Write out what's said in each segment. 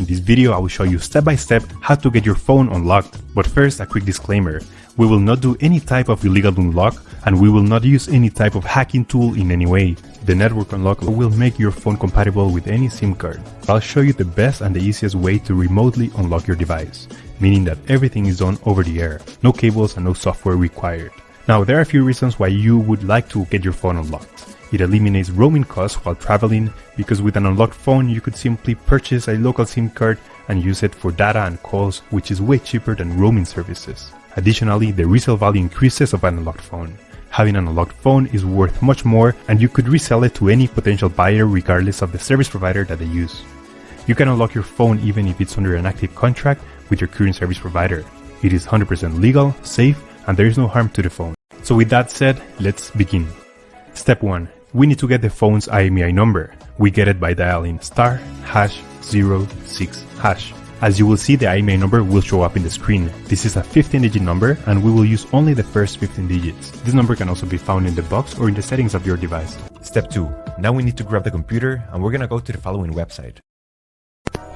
In this video, I will show you step by step how to get your phone unlocked. But first, a quick disclaimer. We will not do any type of illegal unlock, and we will not use any type of hacking tool in any way. The network unlock will make your phone compatible with any SIM card. I'll show you the best and the easiest way to remotely unlock your device, meaning that everything is done over the air, no cables and no software required. Now, there are a few reasons why you would like to get your phone unlocked. It eliminates roaming costs while traveling, because with an unlocked phone you could simply purchase a local SIM card and use it for data and calls, which is way cheaper than roaming services. Additionally, the resale value increases of an unlocked phone. Having an unlocked phone is worth much more, and you could resell it to any potential buyer regardless of the service provider that they use. You can unlock your phone even if it's under an active contract with your current service provider. It is 100% legal, safe, and there is no harm to the phone. So with that said, let's begin. Step 1. We need to get the phone's IMEI number. We get it by dialing *#06#. As you will see, the IMEI number will show up in the screen. This is a 15-digit number, and we will use only the first 15 digits. This number can also be found in the box or in the settings of your device. Step 2. Now we need to grab the computer, and we're gonna go to the following website.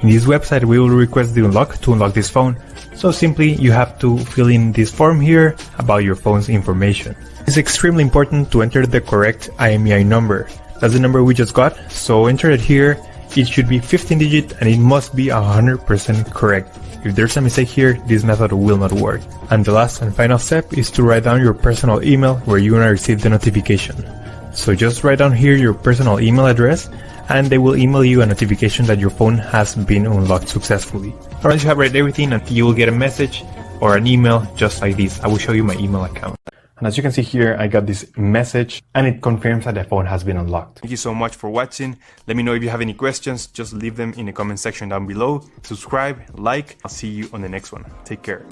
In this website, we will request the unlock to unlock this phone. So simply, you have to fill in this form here about your phone's information. It's extremely important to enter the correct IMEI number. That's the number we just got, so enter it here. It should be 15 digit and it must be 100% correct. If there's a mistake here, this method will not work. And the last and final step is to write down your personal email where you're gonna receive the notification. So just write down here your personal email address and they will email you a notification that your phone has been unlocked successfully. Once you have read everything, you will get a message or an email just like this. I will show you my email account. And as you can see here, I got this message and it confirms that the phone has been unlocked. Thank you so much for watching. Let me know if you have any questions. Just leave them in the comment section down below. Subscribe, like. I'll see you on the next one. Take care.